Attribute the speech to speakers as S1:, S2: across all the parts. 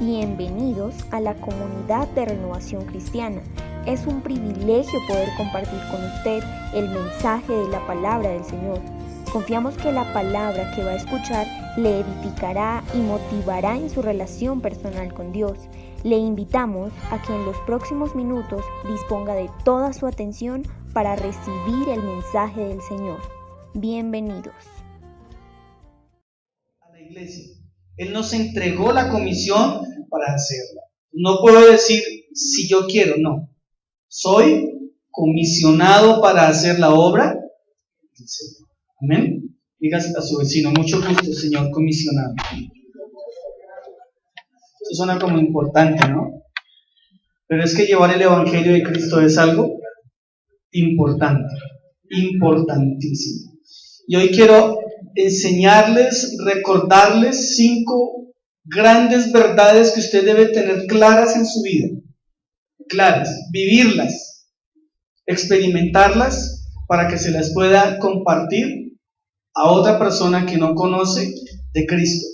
S1: Bienvenidos a la comunidad de Renovación Cristiana. Es un privilegio poder compartir con usted el mensaje de la palabra del Señor. Confiamos que la palabra que va a escuchar le edificará y motivará en su relación personal con Dios. Le invitamos a que en los próximos minutos disponga de toda su atención para recibir el mensaje del Señor. Bienvenidos.
S2: A la iglesia. Él nos entregó la comisión para hacerla. No puedo decir si yo quiero, no. Soy comisionado para hacer la obra del Señor. Amén. Dígase a su vecino, mucho gusto, señor comisionado. Eso suena como importante, ¿no? Pero es que llevar el evangelio de Cristo es algo importante, importantísimo. Y hoy quiero enseñarles, recordarles 5 grandes verdades que usted debe tener claras en su vida. Claras, vivirlas, experimentarlas para que se las pueda compartir a otra persona que no conoce de Cristo.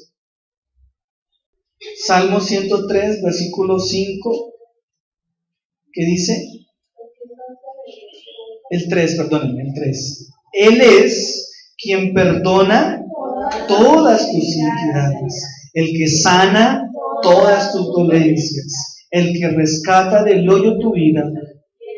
S2: Salmo 103, versículo 5, ¿qué dice? El 3. Él es quien perdona todas tus iniquidades, el que sana todas tus dolencias, el que rescata del hoyo tu vida,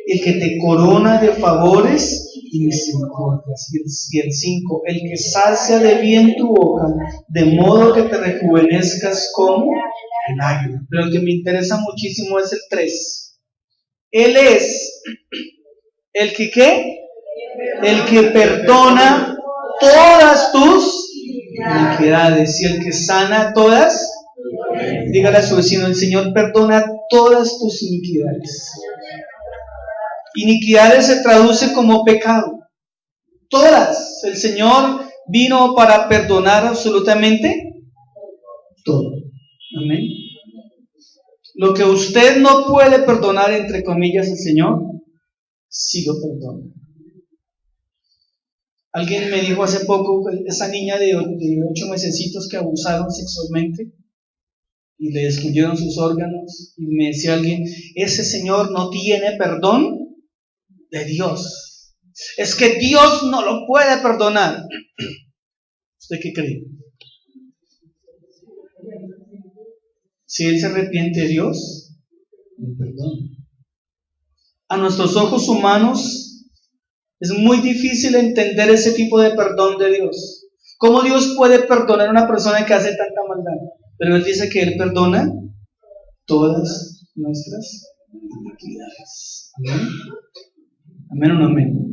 S2: el que te corona de favores y misericordias. Y el 5, el que sacia de bien tu boca, de modo que te rejuvenezcas como el águila. Pero el que me interesa muchísimo es el 3. Él es el que ¿qué? El que perdona todas tus iniquidades y el que sana todas. Dígale a su vecino, el Señor perdona todas tus iniquidades. Iniquidades se traduce como pecado. Todas. El Señor vino para perdonar absolutamente todo. Amén. Lo que usted no puede perdonar, entre comillas, el Señor sí lo perdona. Alguien me dijo hace poco, esa niña de 8 mesecitos que abusaron sexualmente y le destruyeron sus órganos, y me decía alguien, ese señor no tiene perdón de Dios. Es que Dios no lo puede perdonar. ¿Usted qué cree? Si él se arrepiente, Dios lo perdona. A nuestros ojos humanos es muy difícil entender ese tipo de perdón de Dios. ¿Cómo Dios puede perdonar a una persona que hace tanta maldad? Pero Él dice que Él perdona todas nuestras iniquidades. ¿Amén? ¿Amén o no amén?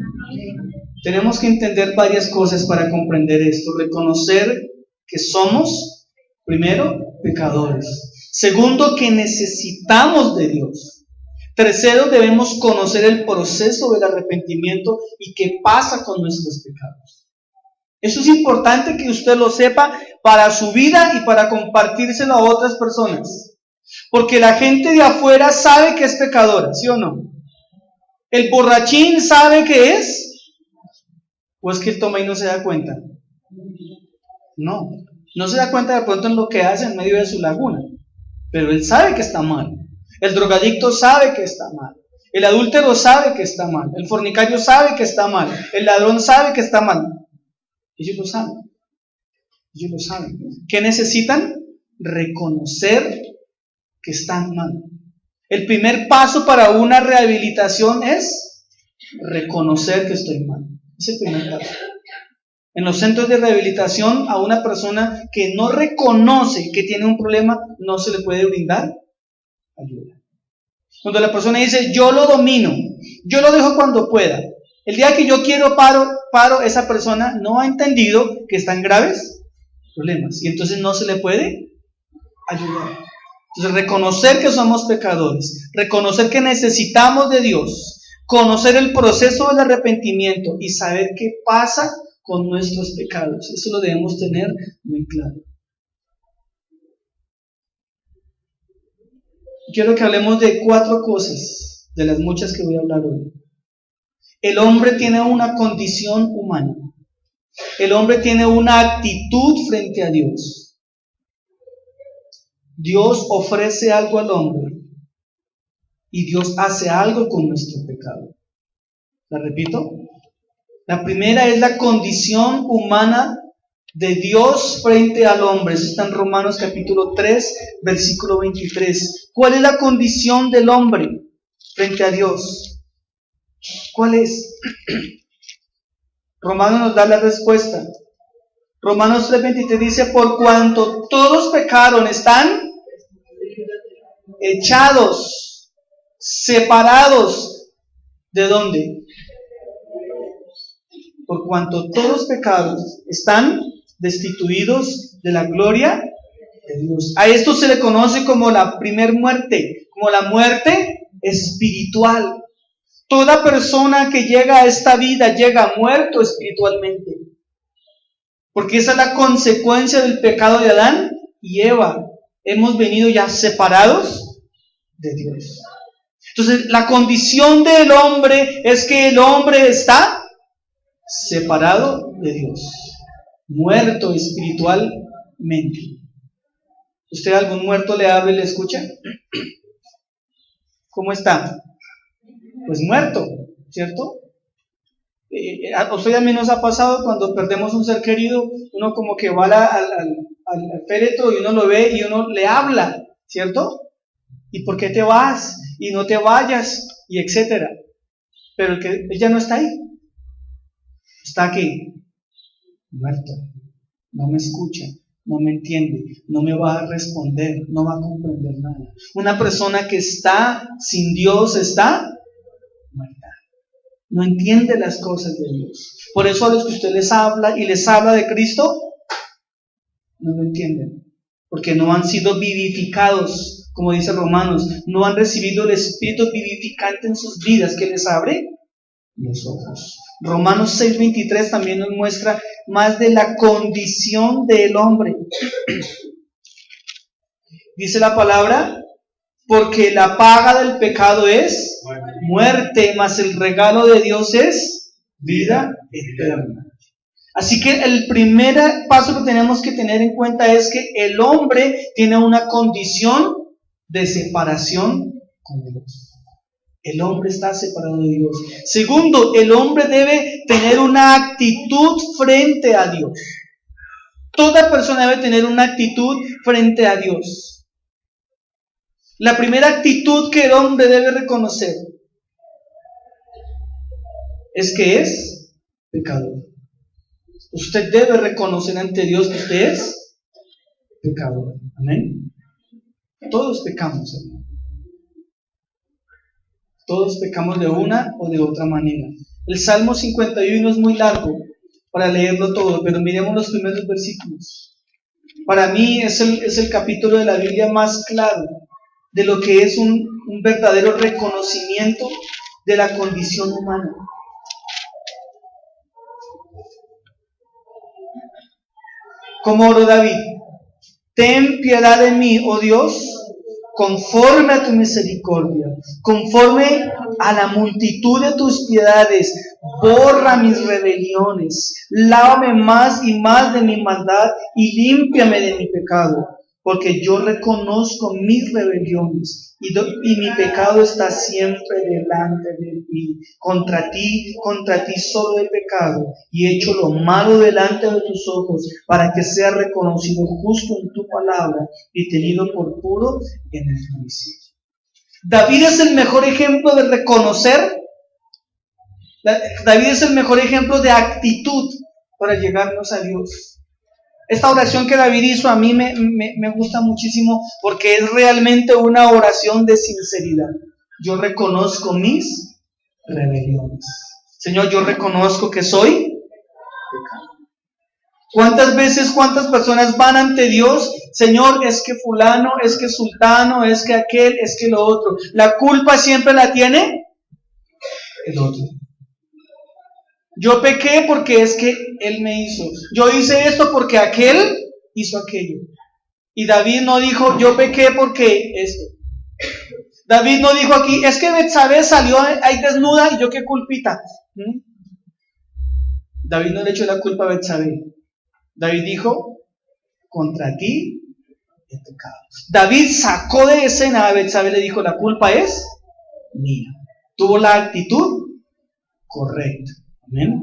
S2: Tenemos que entender varias cosas para comprender esto. Reconocer que somos, primero, pecadores. Segundo, que necesitamos de Dios. Tercero, debemos conocer el proceso del arrepentimiento y qué pasa con nuestros pecados. Eso es importante que usted lo sepa para su vida y para compartírselo a otras personas. Porque la gente de afuera sabe que es pecadora, ¿sí o no? ¿El borrachín sabe que es? ¿O es que él toma y no se da cuenta? No se da cuenta de pronto en lo que hace en medio de su laguna. Pero él sabe que está mal. El drogadicto sabe que está mal. El adúltero sabe que está mal. El fornicario sabe que está mal. El ladrón sabe que está mal. Ellos lo saben. ¿Qué necesitan? Reconocer que están mal. El primer paso para una rehabilitación es reconocer que estoy mal. Es el primer paso. En los centros de rehabilitación, a una persona que no reconoce que tiene un problema, no se le puede brindar ayuda. Cuando la persona dice, yo lo domino, yo lo dejo cuando pueda, el día que yo quiero paro, esa persona no ha entendido que están graves problemas y entonces no se le puede ayudar. Entonces, reconocer que somos pecadores, reconocer que necesitamos de Dios, conocer el proceso del arrepentimiento y saber qué pasa con nuestros pecados. Eso lo debemos tener muy claro. Quiero que hablemos de 4 cosas, de las muchas que voy a hablar hoy. El hombre tiene una condición humana. El hombre tiene una actitud frente a Dios. Dios ofrece algo al hombre y Dios hace algo con nuestro pecado. ¿La repito? La primera es la condición humana de Dios frente al hombre. Eso está en Romanos capítulo 3, versículo 23. ¿Cuál es la condición del hombre frente a Dios? ¿Cuál es? Romanos nos da la respuesta. Romanos 3:23 dice: por cuanto todos pecaron, están echados, separados. ¿De dónde? Por cuanto todos pecaron, están destituidos de la gloria de Dios. A esto se le conoce como la primer muerte, como la muerte espiritual. Toda persona que llega a esta vida llega muerto espiritualmente, porque esa es la consecuencia del pecado de Adán y Eva. Hemos venido ya separados de Dios. Entonces, la condición del hombre es que el hombre está separado de Dios, muerto espiritualmente. ¿Usted a algún muerto le habla y le escucha? ¿Cómo está? Pues muerto, ¿cierto? A usted y a mí nos ha pasado cuando perdemos un ser querido, uno como que va al féretro y uno lo ve y uno le habla, ¿cierto? ¿Y por qué te vas? Y no te vayas, y etcétera. Pero él ya no está ahí. Está aquí, muerto. No me escucha, no me entiende, no me va a responder, no va a comprender nada. Una persona que está sin Dios está muerta. No entiende las cosas de Dios. Por eso a los que usted les habla y les habla de Cristo, no lo entienden. Porque no han sido vivificados, como dice Romanos. No han recibido el Espíritu vivificante en sus vidas que les abre los ojos. Romanos 6:23 también nos muestra más de la condición del hombre. Dice la palabra: porque la paga del pecado es muerte, mas el regalo de Dios es vida eterna. Así que el primer paso que tenemos que tener en cuenta es que el hombre tiene una condición de separación con Dios. El hombre está separado de Dios. Segundo, el hombre debe tener una actitud frente a Dios. Toda persona debe tener una actitud frente a Dios. La primera actitud que el hombre debe reconocer es que es pecador. Usted debe reconocer ante Dios que usted es pecador. Amén. Todos pecamos, hermano. Todos pecamos de una o de otra manera. El Salmo 51 es muy largo para leerlo todo, pero miremos los primeros versículos. Para mí es el capítulo de la Biblia más claro de lo que es un verdadero reconocimiento de la condición humana. ¿Cómo oró David? Ten piedad de mí, oh Dios, conforme a tu misericordia, conforme a la multitud de tus piedades, borra mis rebeliones, lávame más y más de mi maldad y límpiame de mi pecado, porque yo reconozco mis rebeliones y mi pecado está siempre delante de ti. Contra ti solo he pecado y he hecho lo malo delante de tus ojos, para que sea reconocido justo en tu palabra y tenido por puro en el juicio. David es el mejor ejemplo de reconocer. David es el mejor ejemplo de actitud para llegarnos a Dios. Esta oración que David hizo a mí me gusta muchísimo porque es realmente una oración de sinceridad. Yo reconozco mis rebeliones. Señor, yo reconozco que soy pecador. ¿Cuántas personas van ante Dios? Señor, es que fulano, es que sultano, es que aquel, es que lo otro. La culpa siempre la tiene el otro. Yo pequé porque es que él me hizo. Yo hice esto porque aquel hizo aquello. Y David no dijo, yo pequé porque esto. David no dijo aquí, es que Betsabé salió ahí desnuda y yo qué culpita. David no le echó la culpa a Betsabé. David dijo, contra ti de pecado. David sacó de escena a Betsabé y le dijo, la culpa es mía. Tuvo la actitud correcta. Amén.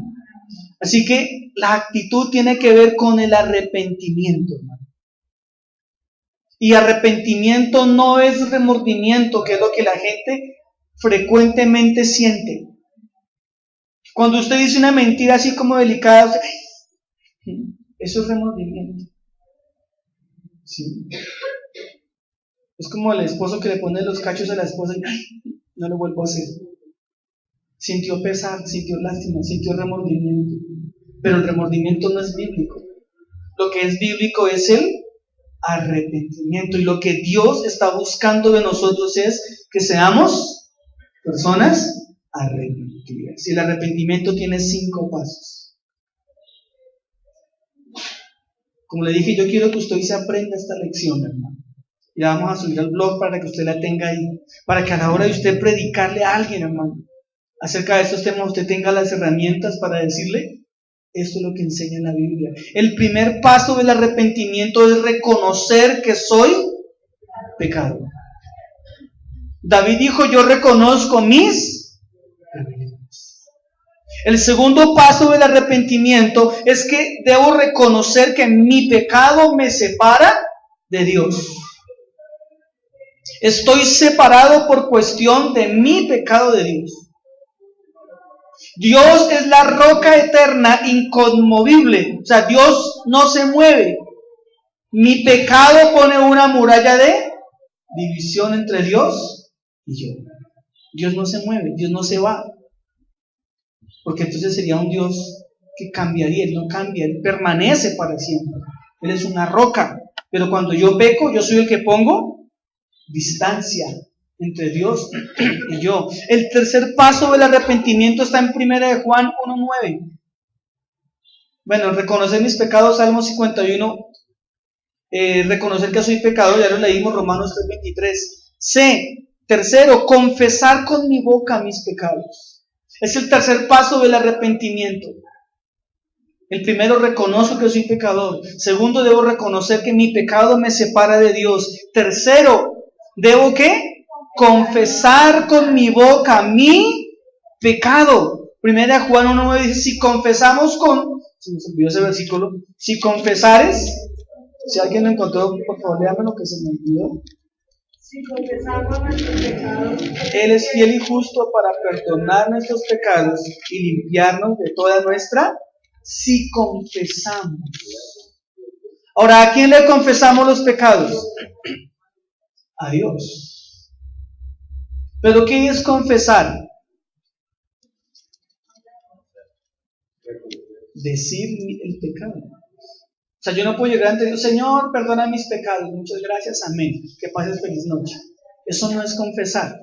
S2: Así que la actitud tiene que ver con el arrepentimiento, hermano. Y arrepentimiento no es remordimiento, que es lo que la gente frecuentemente siente. Cuando usted dice una mentira así como delicada, eso es remordimiento. ¿Sí? Es como el esposo que le pone los cachos a la esposa y no lo vuelvo a hacer. Sintió pesar, sintió lástima, sintió remordimiento. Pero el remordimiento no es bíblico. Lo que es bíblico es el arrepentimiento. Y lo que Dios está buscando de nosotros es que seamos personas arrepentidas. Y el arrepentimiento tiene 5 pasos. Como le dije, yo quiero que usted hoy se aprenda esta lección, hermano. Y la vamos a subir al blog para que usted la tenga ahí. Para que a la hora de usted predicarle a alguien, hermano, acerca de estos temas, usted tenga las herramientas para decirle, esto es lo que enseña la Biblia. El primer paso del arrepentimiento es reconocer que soy pecador. David dijo, yo reconozco mis rebeliones. El segundo paso del arrepentimiento es que debo reconocer que mi pecado me separa de Dios. Estoy separado por cuestión de mi pecado de Dios. Dios es la roca eterna, inconmovible. O sea, Dios no se mueve. Mi pecado pone una muralla de división entre Dios y yo. Dios no se mueve, Dios no se va. Porque entonces sería un Dios que cambiaría. Él no cambia, Él permanece para siempre. Él es una roca. Pero cuando yo peco, yo soy el que pongo distancia entre Dios y yo. El tercer paso del arrepentimiento está en 1 de Juan 1:9. Bueno, reconocer mis pecados, Salmo 51. Reconocer que soy pecador, ya lo leímos, Romanos 3:23. Tercero, confesar con mi boca mis pecados. Es el tercer paso del arrepentimiento. El primero, reconozco que soy pecador. Segundo, debo reconocer que mi pecado me separa de Dios. Tercero, ¿debo qué? Confesar con mi boca mi pecado. 1 Juan 1:9 dice, si confesamos con... Se me olvidó ese versículo. Si confesares, si alguien lo encontró, por favor, léame lo que se me olvidó.
S3: Si confesamos nuestros pecados,
S2: Él es fiel y justo para perdonar nuestros pecados y limpiarnos de toda nuestra... Si confesamos. Ahora, ¿a quién le confesamos los pecados? A Dios. ¿Pero qué es confesar? Decir el pecado. O sea, yo no puedo llegar ante Dios, Señor, perdona mis pecados, muchas gracias, amén, que pases feliz noche. Eso no es confesar.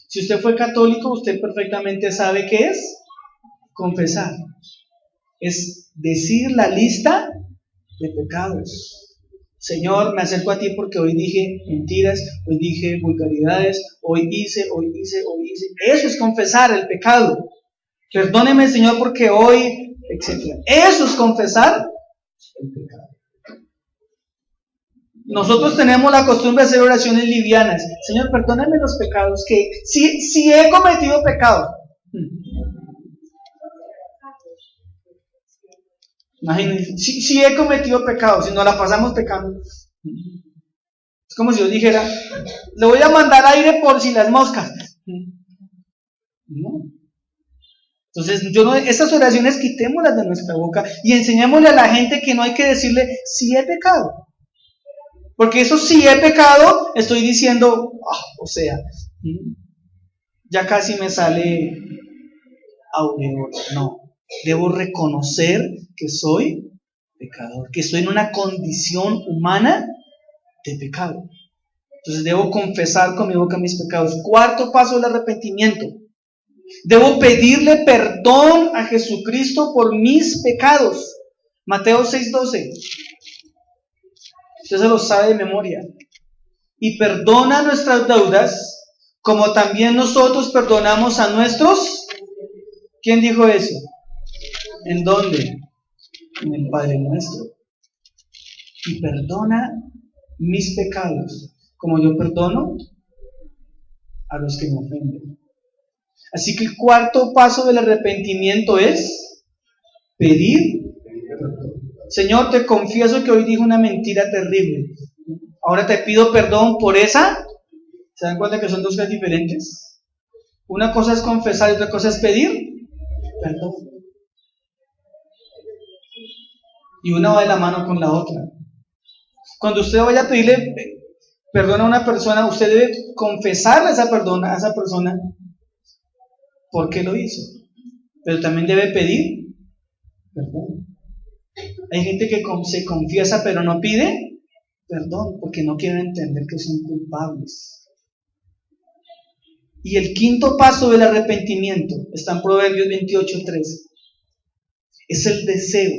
S2: Si usted fue católico, usted perfectamente sabe qué es confesar. Es decir la lista de pecados. Señor, me acerco a ti porque hoy dije mentiras, hoy dije vulgaridades, hoy hice. Eso es confesar el pecado. Perdóneme, Señor, porque hoy, etc. Eso es confesar el pecado. Nosotros tenemos la costumbre de hacer oraciones livianas. Señor, perdóname los pecados que si he cometido pecado. Imagínense, si he cometido pecado, si nos la pasamos pecando. Es como si yo dijera, le voy a mandar aire por si las moscas. No. Entonces, estas oraciones quitémoslas de nuestra boca y enseñémosle a la gente que no hay que decirle, si he pecado. Porque eso si he pecado, estoy diciendo, ya casi me sale aureola. No. Debo reconocer que soy pecador, que estoy en una condición humana de pecado. Entonces debo confesar con mi boca mis pecados. Cuarto paso del arrepentimiento. Debo pedirle perdón a Jesucristo por mis pecados. Mateo 6:12. Usted se lo sabe de memoria. Y perdona nuestras deudas, como también nosotros perdonamos a nuestros. ¿Quién dijo eso? ¿En dónde? En el Padre Nuestro. Y perdona mis pecados, como yo perdono a los que me ofenden. Así que el cuarto paso del arrepentimiento es pedir perdón. Señor, te confieso que hoy dije una mentira terrible. Ahora te pido perdón por esa. ¿Se dan cuenta que son dos cosas diferentes? Una cosa es confesar y otra cosa es pedir perdón. Y una va de la mano con la otra. Cuando usted vaya a pedirle perdón a una persona, usted debe confesarle a esa persona por qué lo hizo. Pero también debe pedir perdón. Hay gente que se confiesa pero no pide perdón porque no quieren entender que son culpables. Y el quinto paso del arrepentimiento está en Proverbios 28:13. Es el deseo,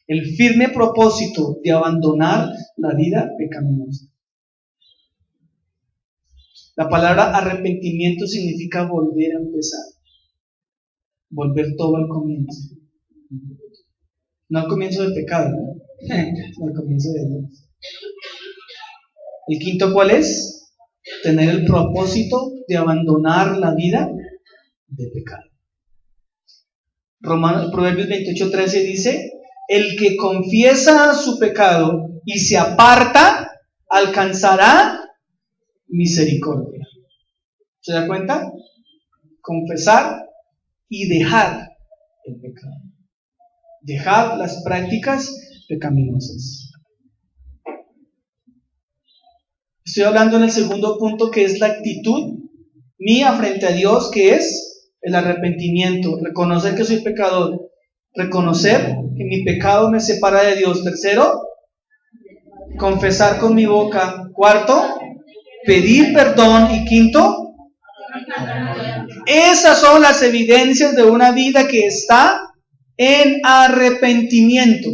S2: el firme propósito de abandonar la vida pecaminosa. La palabra arrepentimiento significa volver a empezar, volver todo al comienzo. No al comienzo del pecado, ¿no? No al comienzo de Dios. El quinto, ¿cuál es? Tener el propósito de abandonar la vida de pecado. Proverbios 28:13 dice: el que confiesa su pecado y se aparta, alcanzará misericordia. ¿Se da cuenta? Confesar y dejar el pecado. Dejar las prácticas pecaminosas. Estoy hablando en el segundo punto, que es la actitud mía frente a Dios, que es el arrepentimiento, reconocer que soy pecador, reconocer que mi pecado me separa de Dios. Tercero, confesar con mi boca. Cuarto, pedir perdón. Y quinto, esas son las evidencias de una vida que está en arrepentimiento.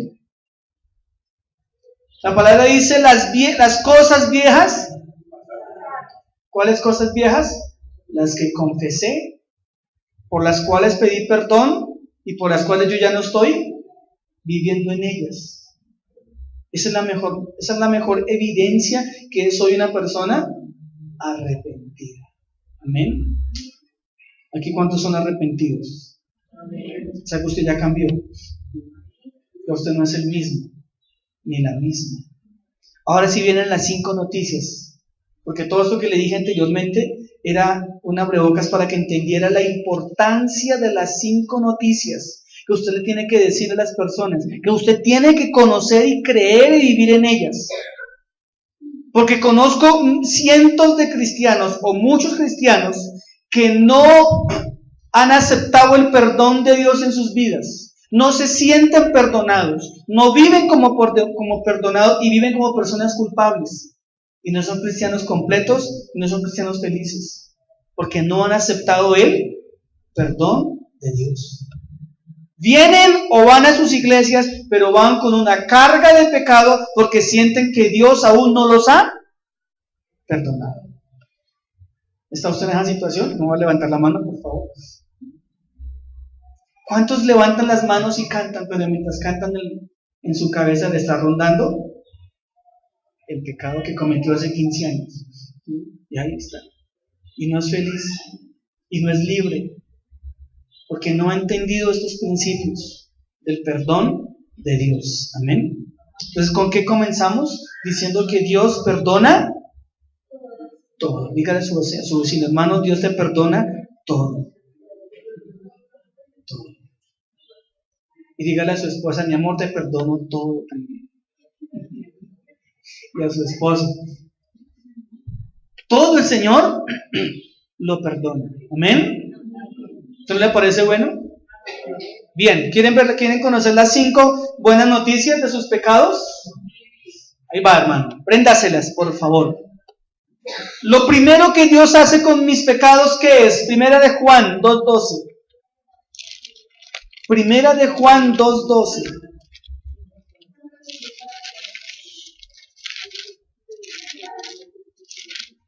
S2: La palabra dice las cosas viejas. ¿Cuáles cosas viejas? Las que confesé, por las cuales pedí perdón y por las cuales yo ya no estoy viviendo en ellas. Esa es la mejor evidencia que soy una persona arrepentida. Amén. Aquí, ¿cuántos son arrepentidos? Amén. O sea que usted ya cambió. Que usted no es el mismo, ni la misma. Ahora sí vienen las 5 noticias, porque todo esto que le dije anteriormente era un abrebocas para que entendiera la importancia de las 5 noticias que usted le tiene que decir a las personas, que usted tiene que conocer y creer y vivir en ellas. Porque conozco cientos de cristianos o muchos cristianos que no han aceptado el perdón de Dios en sus vidas. No se sienten perdonados, no viven como perdonados y viven como personas culpables. Y no son cristianos completos, y no son cristianos felices, porque no han aceptado el perdón de Dios. Vienen o van a sus iglesias, pero van con una carga de pecado porque sienten que Dios aún no los ha perdonado. ¿Está usted en esa situación? No va a levantar la mano, por favor. ¿Cuántos levantan las manos y cantan, pero mientras cantan en su cabeza le está rondando el pecado que cometió hace 15 años? Y ahí está. Y no es feliz, y no es libre, porque no ha entendido estos principios del perdón de Dios. Amén. Entonces, ¿con qué comenzamos? Diciendo que Dios perdona todo. Dígale a su vecino: hermano, Dios te perdona todo. Todo. Y dígale a su esposa: mi amor, te perdono todo también. Y a su esposo: todo el Señor lo perdona. Amén. ¿Entonces le parece bueno? Bien, ¿quieren conocer las 5 buenas noticias de sus pecados? Ahí va, hermano, préndaselas, por favor. Lo primero que Dios hace con mis pecados, ¿qué es? Primera de Juan 2:12. Primera de Juan 2:12.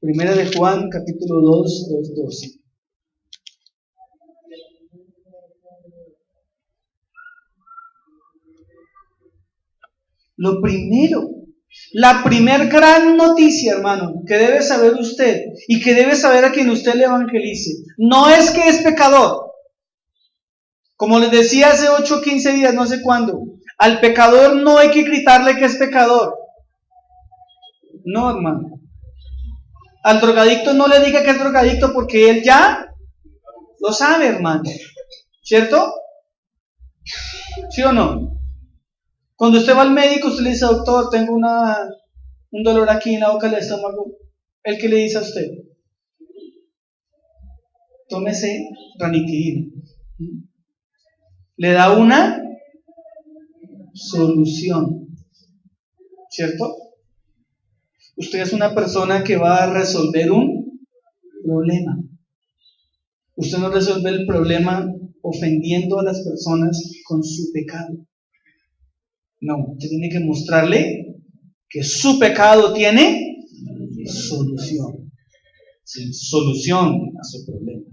S2: Primera de Juan, capítulo 2, 2:12. Lo primero La primer gran noticia, hermano, que debe saber usted y que debe saber a quien usted le evangelice, no es que es pecador. Como les decía hace 8 o 15 días, no sé cuándo, al pecador no hay que gritarle que es pecador. No, hermano. Al drogadicto no le diga que es drogadicto porque él ya lo sabe, hermano. ¿Cierto? ¿Sí o no? Cuando usted va al médico, usted le dice, doctor, tengo un dolor aquí en la boca del estómago. ¿El qué le dice a usted? Tómese ranitidina. Le da una solución. ¿Cierto? Usted es una persona que va a resolver un problema. Usted no resuelve el problema ofendiendo a las personas con su pecado. No, usted tiene que mostrarle que su pecado tiene solución. Sí, solución a su problema.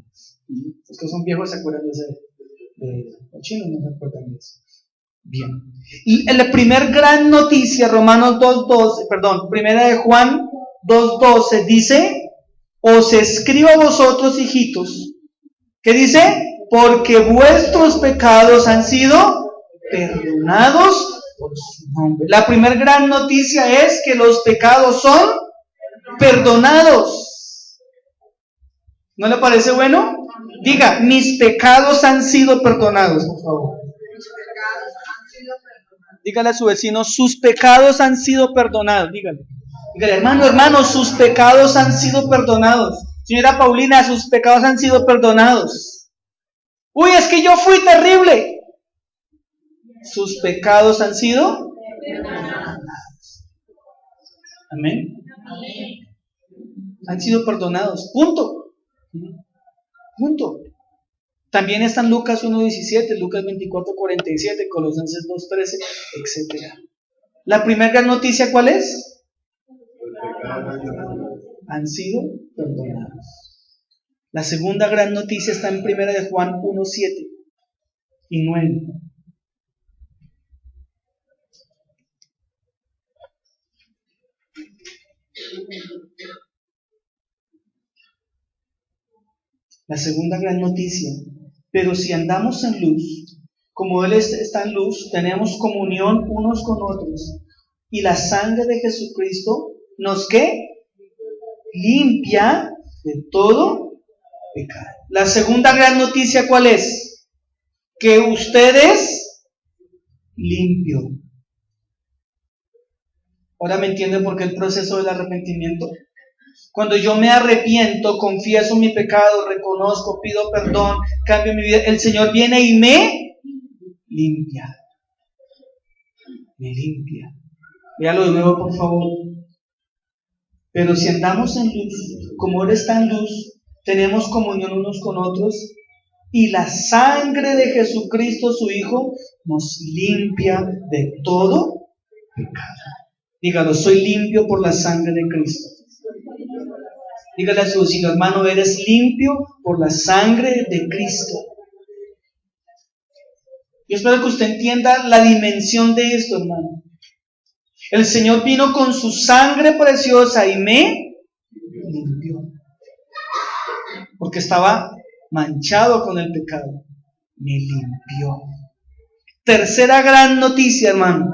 S2: Los que son viejos se acuerdan de ese. Los chinos no se acuerdan de eso. Bien. Y la primer gran noticia, Romanos 2:12, primera de Juan 2:12 dice: os escribo a vosotros, hijitos. ¿Qué dice? Porque vuestros pecados han sido perdonados por su nombre. La primera gran noticia es que los pecados son perdonados. ¿No le parece bueno? Diga, mis pecados han sido perdonados, por favor. Dígale a su vecino, sus pecados han sido perdonados. Dígale, hermano, sus pecados han sido perdonados. Señora Paulina, sus pecados han sido perdonados. Uy, es que yo fui terrible. Sus pecados han sido perdonados. Amén. Han sido perdonados. Punto. Punto. También están Lucas 1:17, Lucas 24:47, Colosenses 2:13, etc. La primera gran noticia, ¿cuál es? Han sido perdonados. La segunda gran noticia está en primera de Juan 1:7 y 9. La segunda gran noticia: pero si andamos en luz, como Él está en luz, tenemos comunión unos con otros, y la sangre de Jesucristo nos ¿qué? Limpia de todo pecado. La segunda gran noticia, ¿cuál es? Que usted es limpio. ¿Ahora me entienden por qué el proceso del arrepentimiento? Cuando yo me arrepiento, confieso mi pecado, reconozco, pido perdón, cambio mi vida, el Señor viene y me limpia. Me limpia. Véalo de nuevo, por favor. Pero si andamos en luz, como Él está en luz, tenemos comunión unos con otros, y la sangre de Jesucristo, su Hijo, nos limpia de todo pecado. Dígalo, soy limpio por la sangre de Cristo. Dígale a su vecino, hermano, eres limpio por la sangre de Cristo. Yo espero que usted entienda la dimensión de esto, hermano. El Señor vino con su sangre preciosa y me limpió. Porque estaba manchado con el pecado. Me limpió. Tercera gran noticia, hermano.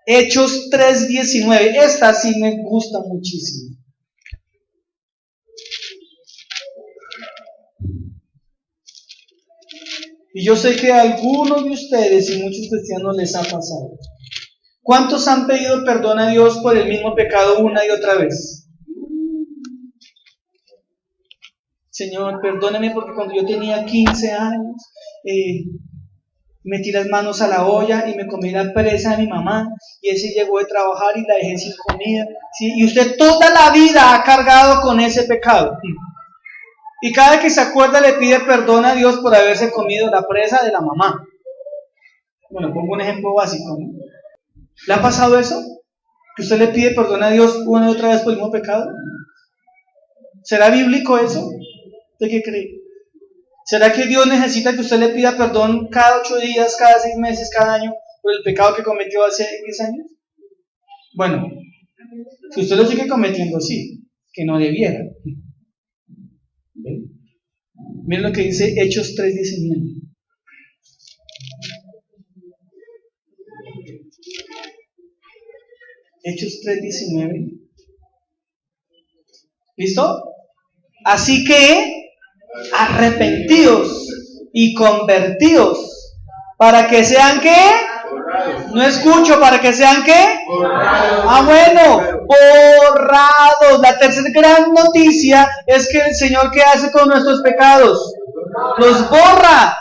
S2: Hechos 3:19. Esta sí me gusta muchísimo. Y yo sé que a algunos de ustedes y muchos cristianos les ha pasado. ¿Cuántos han pedido perdón a Dios por el mismo pecado una y otra vez? Señor, perdóname porque cuando yo tenía 15 años, metí las manos a la olla y me comí la presa de mi mamá, y ese llegó de trabajar y la dejé sin comida. ¿Sí? Y usted toda la vida ha cargado con ese pecado. Y cada que se acuerda le pide perdón a Dios por haberse comido la presa de la mamá. Bueno, pongo un ejemplo básico, ¿no? ¿Le ha pasado eso? ¿Que usted le pide perdón a Dios una y otra vez por el mismo pecado? ¿Será bíblico eso? ¿Usted qué cree? ¿Será que Dios necesita que usted le pida perdón cada 8 días, cada 6 meses, cada año por el pecado que cometió hace 10 años? Bueno, si usted lo sigue cometiendo, sí, que no debiera. ¿Ve? Miren lo que dice Hechos 3:19. Hechos 3:19. ¿Listo? Así que arrepentidos y convertidos para que sean ¿qué? No escucho, para que sean ¿qué? Bueno, borrados. La tercera gran noticia es que el Señor, ¿qué hace con nuestros pecados? Los borra.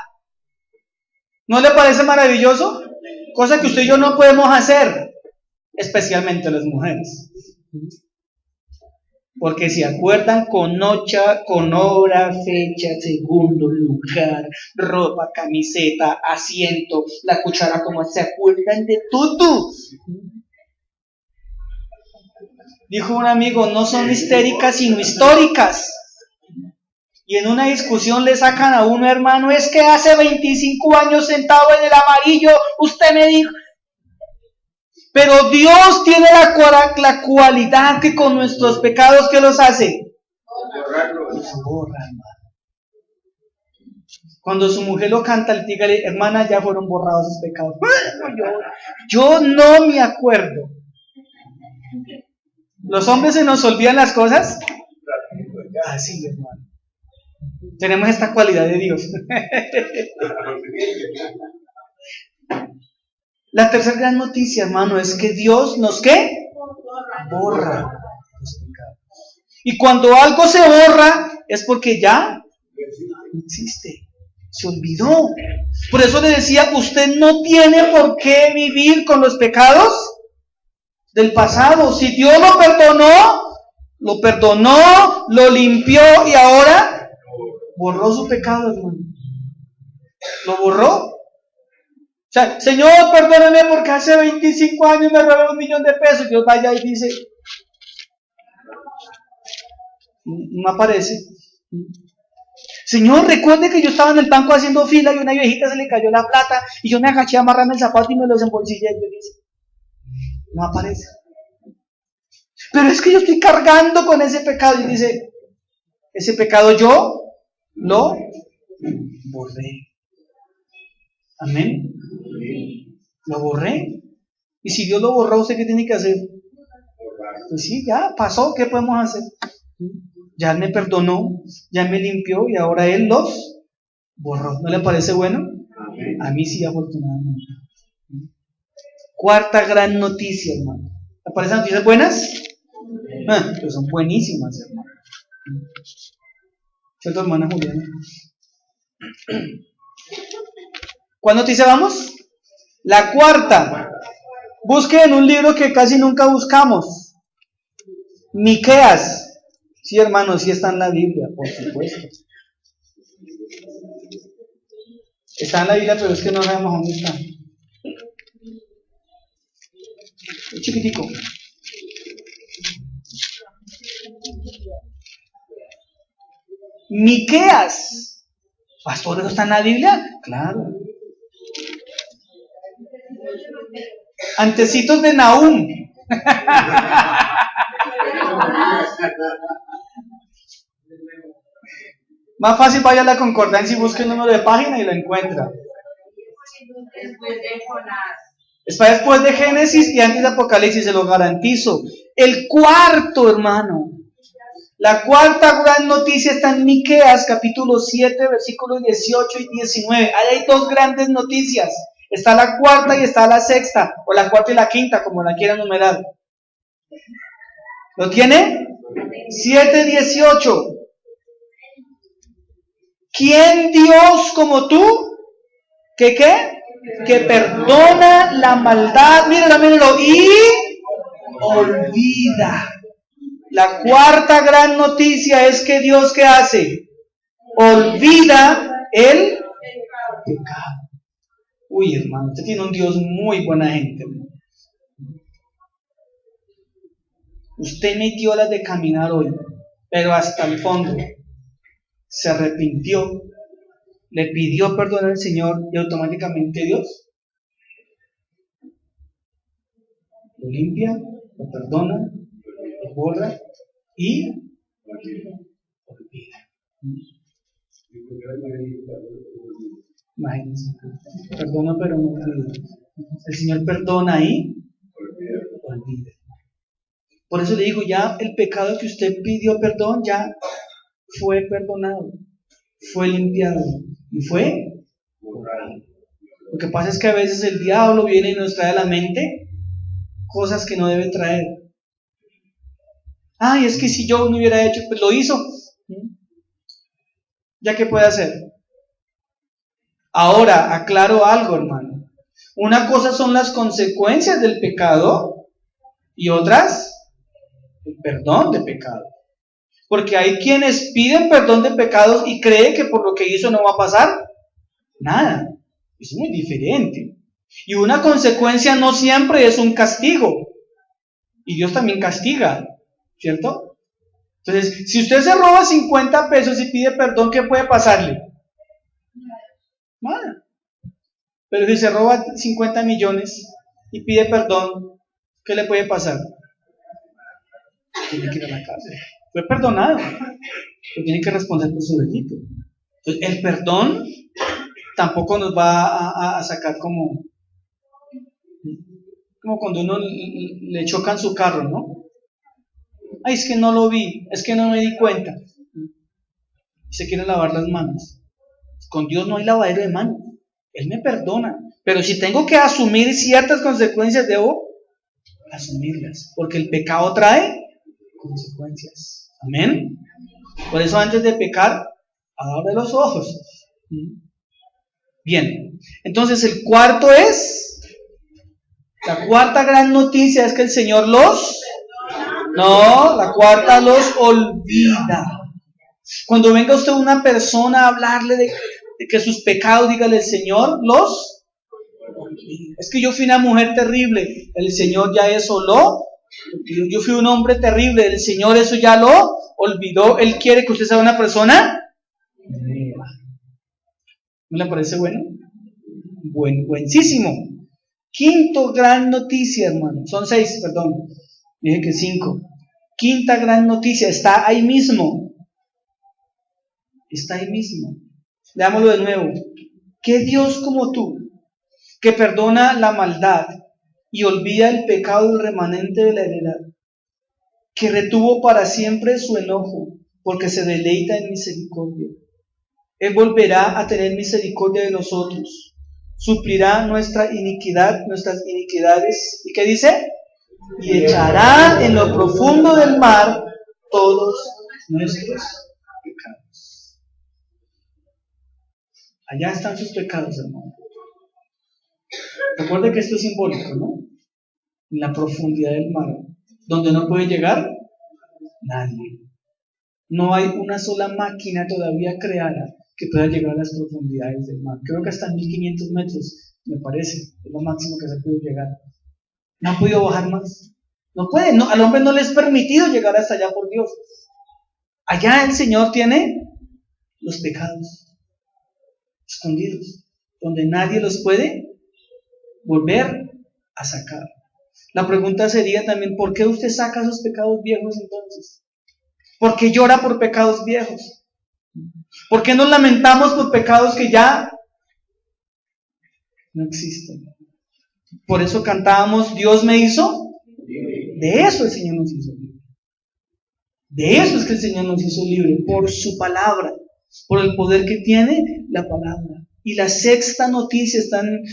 S2: ¿No le parece maravilloso? Cosa que usted y yo no podemos hacer, especialmente las mujeres. Porque se acuerdan con hora, fecha, segundo, lugar, ropa, camiseta, asiento, la cuchara, como se acuerdan de todo. Dijo un amigo, no son histéricas sino históricas. Y en una discusión le sacan a uno, hermano, es que hace 25 años sentado en el amarillo, usted me dijo. Pero Dios tiene la cualidad que con nuestros pecados, ¿qué los hace? Los borra, hermano. Cuando su mujer lo canta, le diga, hermana, ya fueron borrados sus pecados. Yo no me acuerdo. ¿Los hombres se nos olvidan las cosas? Así, hermano. Tenemos esta cualidad de Dios. La tercera gran noticia, hermano, es que Dios nos ¿qué? Borra los pecados. Y cuando algo se borra es porque ya no existe, se olvidó. Por eso le decía, usted no tiene por qué vivir con los pecados del pasado. Si Dios lo perdonó, lo limpió y ahora borró su pecado, hermano. Lo borró. O sea, Señor, perdóname porque hace 25 años me robé $1.000.000 de pesos. Dios vaya y dice, no aparece. Señor, recuerde que yo estaba en el banco haciendo fila y una viejita se le cayó la plata y yo me agaché a amarrarme el zapato y me los embolsillé. Y yo dice, no aparece. Pero es que yo estoy cargando con ese pecado. Y dice, ese pecado yo lo borré. Amén. Lo borré. Y si Dios lo borró, ¿usted qué tiene que hacer? Pues sí, ya pasó, ¿qué podemos hacer? Ya Él me perdonó, ya me limpió y ahora Él los borró. ¿No le parece bueno? A mí sí, afortunadamente. Cuarta gran noticia, hermano. ¿Le parecen noticias buenas? Pero son buenísimas, hermano. ¿Cierto, hermana Juliana? ¿Cuál noticia vamos? La cuarta. Busquen en un libro que casi nunca buscamos. Miqueas. Sí, hermano, sí está en la Biblia, por supuesto. Está en la Biblia, pero es que no sabemos dónde está. Es chiquitico. Miqueas. ¿Pastor, eso está en la Biblia? Claro. Antecitos de Nahum. Más fácil, vaya a la concordancia y busque el número de página y lo encuentra. Está después de Génesis y antes de Apocalipsis, se lo garantizo. El cuarto, hermano. La cuarta gran noticia está en Miqueas, capítulo 7, versículos 18 y 19. Ahí hay dos grandes noticias. Está la cuarta y está la sexta, o la cuarta y la quinta, como la quieran numerar. ¿Lo tiene? 7:18. ¿Quién Dios como tú? ¿Que qué? Que perdona la maldad, míralo, y olvida. La cuarta gran noticia es que Dios, ¿qué hace? Olvida el pecado. Uy, hermano, usted tiene un Dios muy buena gente. Usted metió las de caminar hoy, pero hasta el fondo. Se arrepintió, le pidió perdón al Señor y automáticamente Dios lo limpia lo perdona, lo borra y olvida. Imagínense, perdona pero no olvida. El Señor perdona y olvida. Por eso le digo, ya el pecado que usted pidió perdón ya fue perdonado, fue limpiado y fue borrado. Lo que pasa es que a veces el diablo viene y nos trae a la mente cosas que no debe traer. Ay, es que si yo no hubiera hecho, pues lo hizo. ¿Ya qué puede hacer? Ahora, aclaro algo, hermano. Una cosa son las consecuencias del pecado y otras, el perdón de pecado. Porque hay quienes piden perdón de pecados y creen que por lo que hizo no va a pasar nada. Es muy diferente. Y una consecuencia no siempre es un castigo. Y Dios también castiga, ¿cierto? Entonces, si usted se roba 50 pesos y pide perdón, ¿qué puede pasarle? Nada. Pero si se roba 50 millones y pide perdón, ¿qué le puede pasar? Tiene que ir a la cárcel. Fue perdonado, pero tiene que responder por su delito. Entonces, el perdón tampoco nos va a sacar como cuando uno le chocan su carro, ¿no? Ay, es que no lo vi, es que no me di cuenta. Y se quiere lavar las manos. Con Dios no hay lavadero de manos. Él me perdona. Pero si tengo que asumir ciertas consecuencias, debo asumirlas. Porque el pecado trae consecuencias. Amén. Por eso antes de pecar, abre los ojos. Bien. Entonces el cuarto es, la cuarta gran noticia es que el Señor la cuarta los olvida. Cuando venga usted una persona a hablarle de que sus pecados, dígale, el Señor los olvida. Es que yo fui una mujer terrible, el Señor ya eso lo olvidó. Yo fui un hombre terrible, el Señor eso ya lo olvidó. Él quiere que usted sea una persona nueva. ¿No le parece bueno? Buenísimo. Quinto gran noticia, hermano. Son 6, perdón. Dije que 5. Quinta gran noticia, está ahí mismo. Está ahí mismo. Leámoslo de nuevo. ¿Qué Dios como tú, que perdona la maldad y olvida el pecado del remanente de la heredad, que retuvo para siempre su enojo, porque se deleita en misericordia? Él volverá a tener misericordia de nosotros, suplirá nuestras iniquidades, ¿y qué dice? Y echará en lo profundo del mar todos nuestros pecados. Allá están sus pecados, hermano. Recuerde que esto es simbólico, ¿no? En la profundidad del mar, donde no puede llegar nadie. No hay una sola máquina todavía creada que pueda llegar a las profundidades del mar. Creo que hasta 1500 metros, me parece, es lo máximo que se puede llegar. No ha podido bajar más. No puede, no, al hombre no le es permitido llegar hasta allá por Dios. Allá el Señor tiene los pecados escondidos, donde nadie los puede volver a sacar. La pregunta sería también, ¿por qué usted saca esos pecados viejos entonces? ¿Por qué llora por pecados viejos? ¿Por qué nos lamentamos por pecados que ya no existen? Por eso cantábamos, Dios me hizo. De eso el Señor nos hizo libre. De eso es que el Señor nos hizo libre, por su palabra, por el poder que tiene la palabra. Y la sexta noticia está en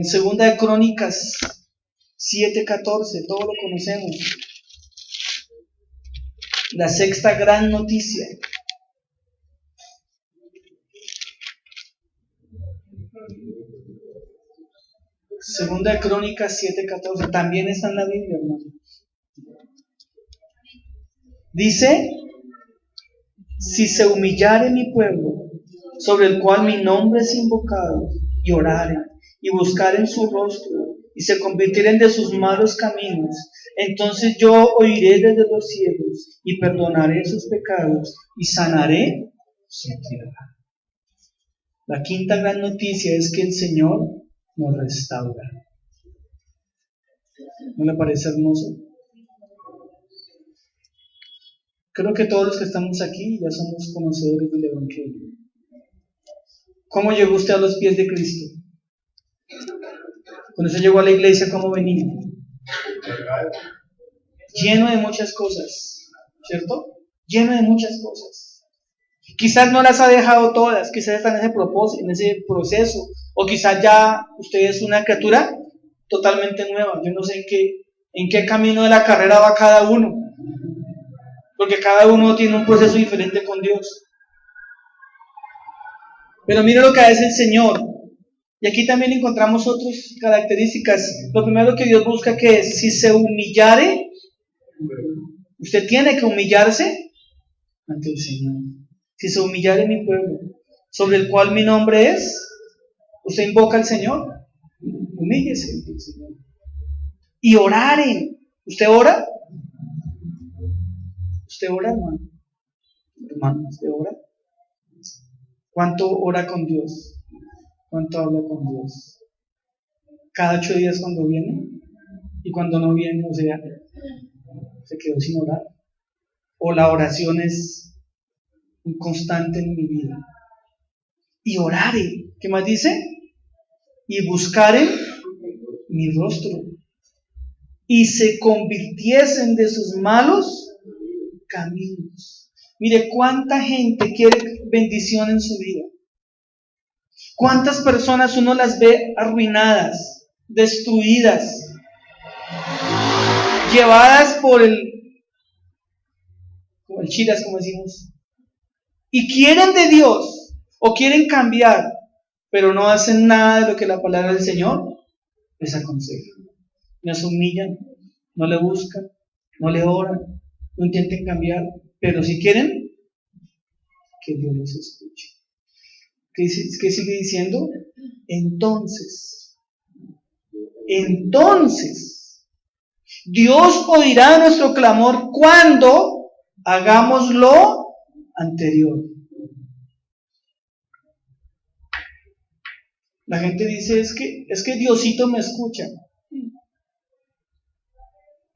S2: 2 de Crónicas 7:14, todos lo conocemos. La sexta gran noticia. Segunda de Crónicas 7:14, también está en la Biblia, hermano. Dice, si se humillare mi pueblo, sobre el cual mi nombre es invocado, y oraren, y buscaren su rostro, y se convirtieren de sus malos caminos, entonces yo oiré desde los cielos, y perdonaré sus pecados, y sanaré su tierra. La quinta gran noticia es que el Señor nos restaura. ¿No le parece hermoso? Creo que todos los que estamos aquí ya somos conocedores del Evangelio. ¿Cómo llegó usted a los pies de Cristo? Cuando usted llegó a la iglesia, ¿cómo venía? Lleno de muchas cosas, ¿cierto? Lleno de muchas cosas. Quizás no las ha dejado todas, quizás está en ese propósito, en ese proceso, o quizás ya usted es una criatura totalmente nueva. Yo no sé en qué camino de la carrera va cada uno, porque cada uno tiene un proceso diferente con Dios. Pero mire lo que hace el Señor. Y aquí también encontramos otras características. Lo primero que Dios busca que es, si se humillare, usted tiene que humillarse ante el Señor. Si se humillare mi pueblo, sobre el cual mi nombre es, usted invoca al Señor, humíllese ante el Señor. Y oraren. ¿Usted ora? ¿Usted ora, hermano? Hermano, ¿usted ora? ¿Cuánto ora con Dios? ¿Cuánto habla con Dios? Cada 8 días cuando viene, y cuando no viene, o sea, se quedó sin orar. O la oración es un constante en mi vida. Y orare, ¿qué más dice? Y buscaren mi rostro, y se convirtiesen de sus malos caminos. Mire cuánta gente quiere bendición en su vida. ¿Cuántas personas uno las ve arruinadas, destruidas, llevadas por el chiras, como decimos, y quieren de Dios o quieren cambiar, pero no hacen nada de lo que la palabra del Señor les aconseja? No se humillan, no le buscan, no le oran, no intenten cambiar, pero si quieren, que Dios los escuche. ¿Qué sigue diciendo? Entonces, Dios oirá nuestro clamor cuando hagamos lo anterior. La gente dice, es que Diosito me escucha.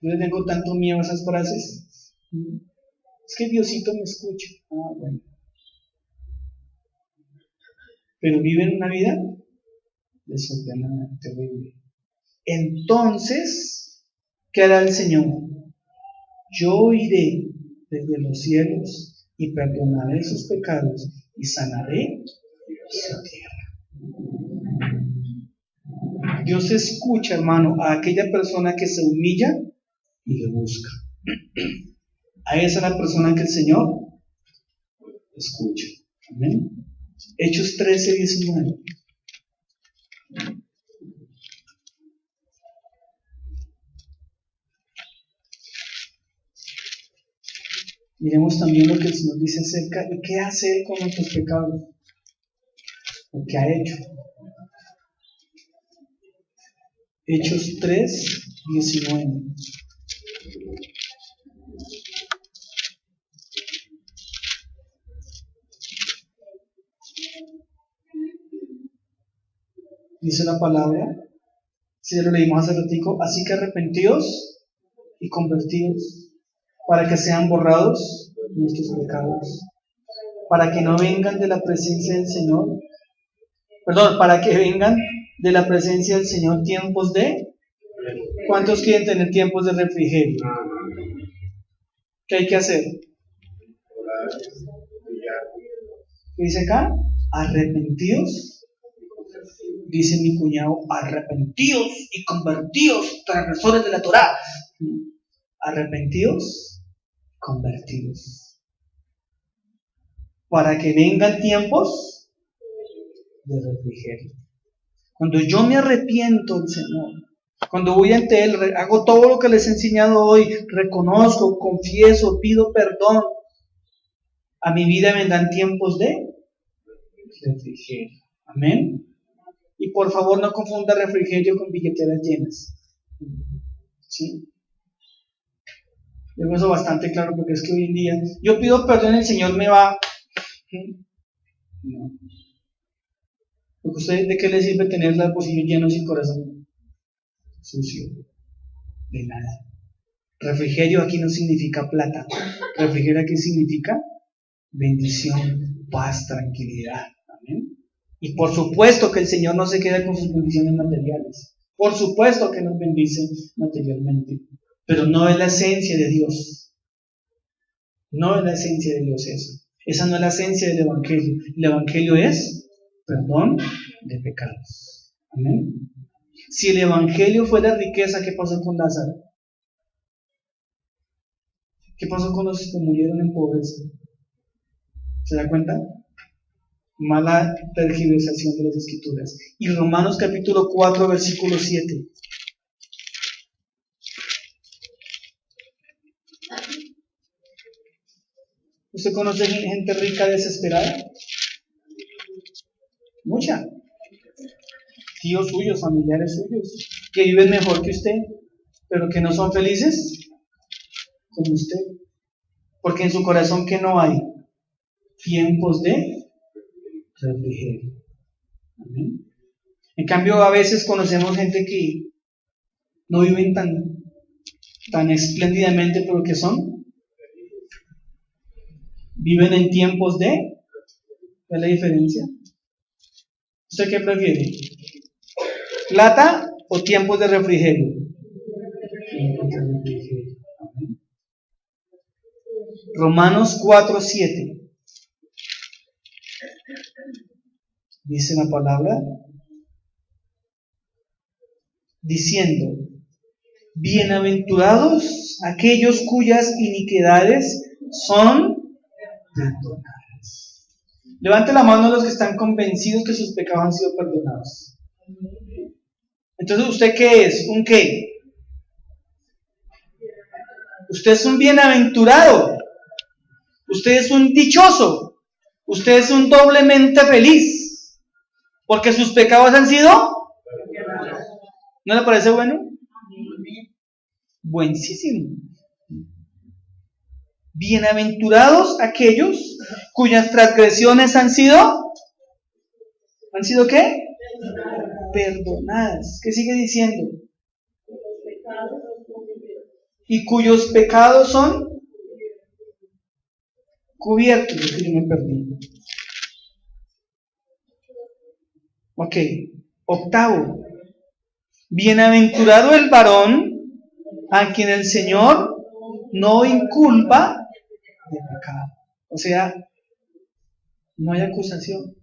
S2: Yo le tengo tanto miedo a esas frases. Es que Diosito me escucha. Ah, bueno. Pero viven una vida desordenada, terrible. Entonces, ¿qué hará el Señor? Yo iré desde los cielos y perdonaré sus pecados y sanaré su tierra. Dios escucha, hermano, a aquella persona que se humilla y le busca. A esa es la persona que el Señor escucha. Amén. Hechos 13:19. Miremos también lo que el Señor dice acerca de qué hace Él con nuestros pecados, lo que ha hecho. Hechos 3:19. Dice la palabra, si lo leímos hace ratico, así que arrepentíos y convertíos, para que sean borrados nuestros pecados, para que no vengan de la presencia del Señor, para que vengan de la presencia del Señor tiempos de, ¿cuántos quieren tener tiempos de refrigerio? ¿Qué hay que hacer? ¿Qué dice acá? Arrepentíos. Dice mi cuñado, arrepentíos y convertíos, transgresores de la Torá. Arrepentíos, convertíos. Para que vengan tiempos de refrigerio. Cuando yo me arrepiento del Señor, cuando voy ante Él, hago todo lo que les he enseñado hoy, reconozco, confieso, pido perdón, a mi vida vendrán tiempos de refrigerio. Amén. Y por favor no confunda refrigerio con billeteras llenas. ¿Sí? Tengo eso bastante claro porque es que hoy en día yo pido perdón, el Señor me va. No. Porque usted, ¿de qué le sirve tener los bolsillos llenos y corazón sucio? De nada. Refrigerio aquí no significa plata. Refrigerio aquí significa bendición, paz, tranquilidad. Amén. Y por supuesto que el Señor no se queda con sus bendiciones materiales. Por supuesto que nos bendice materialmente. Pero no es la esencia de Dios. No es la esencia de Dios eso. Esa no es la esencia del Evangelio. El Evangelio es perdón de pecados. Amén. Si el Evangelio fue la riqueza, ¿qué pasó con Lázaro? ¿Qué pasó con los que murieron en pobreza? ¿Se da cuenta? Mala tergiversación de las Escrituras. Y Romanos capítulo 4, versículo 7. ¿Usted conoce gente rica desesperada? Mucha. Tíos suyos, familiares suyos, que viven mejor que usted, pero que no son felices como usted. Porque en su corazón, ¿qué no hay? Tiempos de refrigerio. ¿Amén? En cambio, a veces conocemos gente que no viven tan espléndidamente, pero que viven en tiempos de... ¿Cuál es la diferencia? ¿Usted qué prefiere? ¿Plata o tiempos de refrigerio? Tiempos de refrigerio. Amén. Romanos 4, 7. Dice la palabra, diciendo, bienaventurados aquellos cuyas iniquidades son perdonadas. Levante la mano los que están convencidos que sus pecados han sido perdonados. Entonces, ¿usted qué es? ¿Un qué? Usted es un bienaventurado. Usted es un dichoso. Usted es un doblemente feliz. Porque sus pecados han sido... ¿No le parece bueno? Buenísimo. Bienaventurados aquellos cuyas transgresiones han sido... ¿Han sido qué? Perdonadas. ¿Qué sigue diciendo? Y cuyos pecados son cubiertos. Es que yo me perdí. Ok. Octavo. Bienaventurado el varón a quien el Señor no inculpa de pecado. O sea, no hay acusación.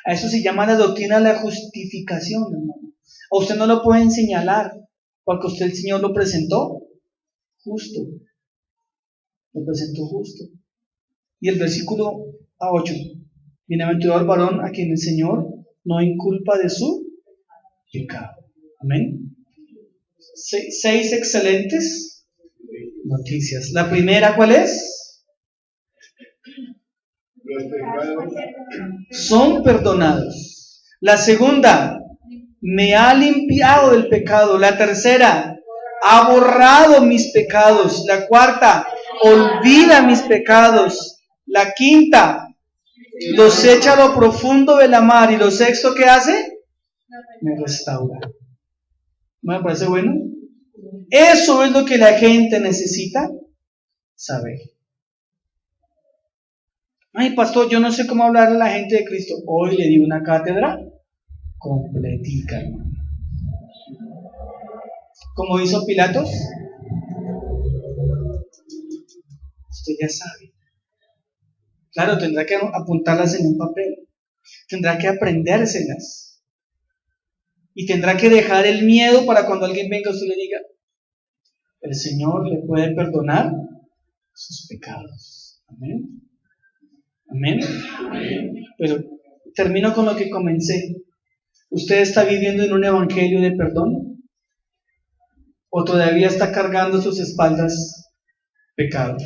S2: A eso se llama la doctrina de la justificación, hermano. A usted no lo pueden señalar, porque usted el Señor lo presentó justo. Lo presentó justo. Y el versículo 8. Bienaventurado el varón a quien el Señor no inculpa de su pecado. Amén. 6 excelentes noticias. La primera, ¿cuál es?
S4: Los pecados
S2: Son perdonados. La segunda, me ha limpiado del pecado. La tercera, ha borrado mis pecados. La cuarta, olvida mis pecados. La quinta, los echa a lo profundo de la mar. Y lo sexto, ¿qué hace? Me restaura. ¿No me parece bueno? Eso es lo que la gente necesita saber. Ay, pastor, yo no sé cómo hablar a la gente de Cristo. Hoy le di una cátedra completica, hermano. Como hizo Pilatos, usted ya sabe. Claro, tendrá que apuntarlas en un papel. Tendrá que aprendérselas. Y tendrá que dejar el miedo para cuando alguien venga usted le diga, el Señor le puede perdonar sus pecados. Amén. Amén. Pero termino con lo que comencé. ¿Usted está viviendo en un evangelio de perdón? ¿O todavía está cargando sus espaldas pecado?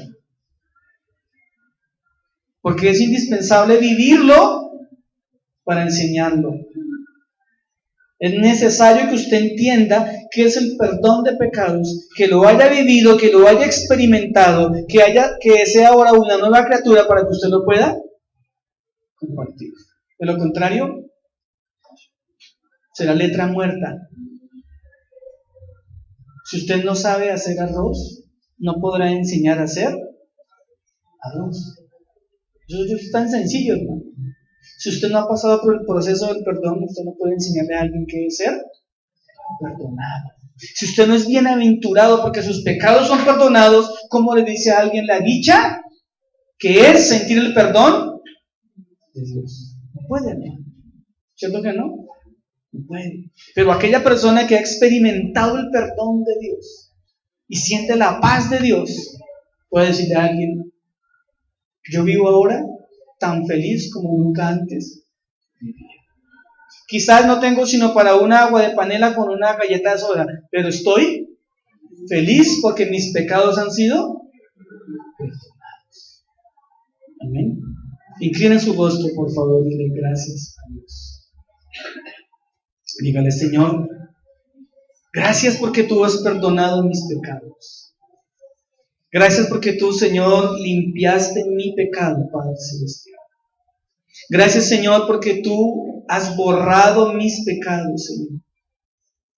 S2: Porque es indispensable vivirlo para enseñarlo. Es necesario que usted entienda qué es el perdón de pecados, que lo haya vivido, que lo haya experimentado, que sea ahora una nueva criatura para que usted lo pueda compartir. De lo contrario, será letra muerta. Si usted no sabe hacer arroz, no podrá enseñar a hacer arroz. Eso es tan sencillo, hermano. Si usted no ha pasado por el proceso del perdón, usted no puede enseñarle a alguien qué es ser perdonado. Si usted no es bienaventurado porque sus pecados son perdonados, ¿cómo le dice a alguien la dicha que es sentir el perdón de Dios? No puede, hermano. ¿Cierto que no? No puede. Pero aquella persona que ha experimentado el perdón de Dios y siente la paz de Dios, puede decirle a alguien: yo vivo ahora tan feliz como nunca antes vivía. Quizás no tengo sino para un agua de panela con una galleta de soda, pero estoy feliz porque mis pecados han sido perdonados. Amén. Inclinen su rostro, por favor, y dile gracias a Dios. Dígale: Señor, gracias porque tú has perdonado mis pecados. Gracias porque tú, Señor, limpiaste mi pecado, Padre Celestial. Gracias, Señor, porque tú has borrado mis pecados, Señor.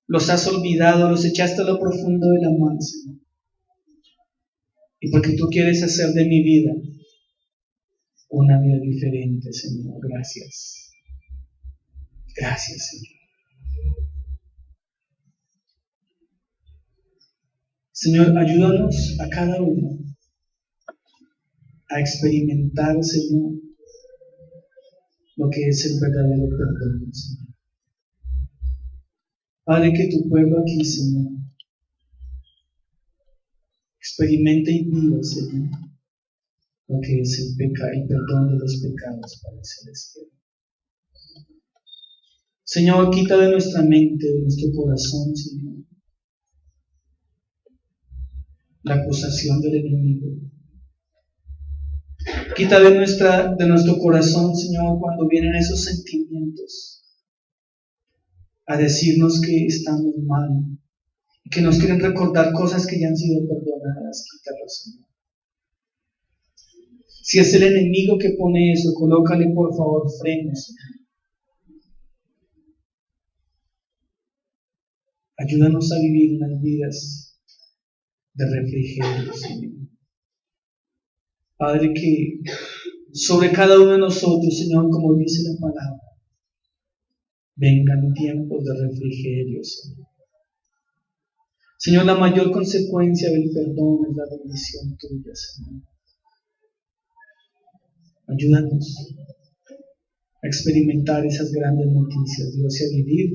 S2: Los has olvidado, los echaste a lo profundo de la mar, Señor. Y porque tú quieres hacer de mi vida una vida diferente, Señor. Gracias. Gracias, Señor. Señor, ayúdanos a cada uno a experimentar, Señor, lo que es el verdadero perdón, Señor. Padre, que tu pueblo aquí, Señor, experimente y viva, Señor, lo que es el perdón de los pecados, Padre Celestial. Señor, quita de nuestra mente, de nuestro corazón, Señor, la acusación del enemigo. Quita de nuestro corazón, Señor, cuando vienen esos sentimientos a decirnos que estamos mal, que nos quieren recordar cosas que ya han sido perdonadas. Quítalo, Señor. Si es el enemigo que pone eso, colócale por favor frenos, Señor. Ayúdanos a vivir unas vidas de refrigerio, Señor. Padre, que sobre cada uno de nosotros, Señor, como dice la palabra, vengan tiempos de refrigerio, Señor. Señor, la mayor consecuencia del perdón es la bendición tuya, Señor. Ayúdanos a experimentar esas grandes noticias, Dios, y a vivir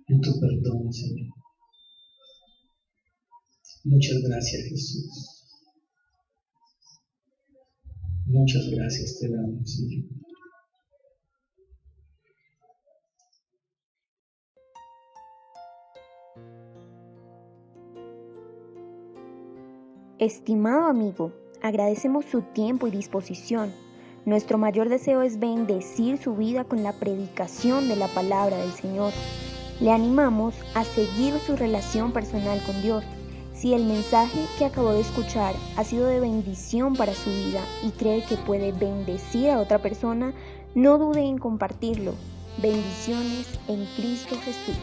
S2: en tu perdón, Señor. Muchas gracias, Jesús. Muchas gracias te damos, Señor.
S1: Estimado amigo, agradecemos su tiempo y disposición. Nuestro mayor deseo es bendecir su vida con la predicación de la palabra del Señor. Le animamos a seguir su relación personal con Dios. Si el mensaje que acabó de escuchar ha sido de bendición para su vida y cree que puede bendecir a otra persona, no dude en compartirlo. Bendiciones en Cristo Jesús.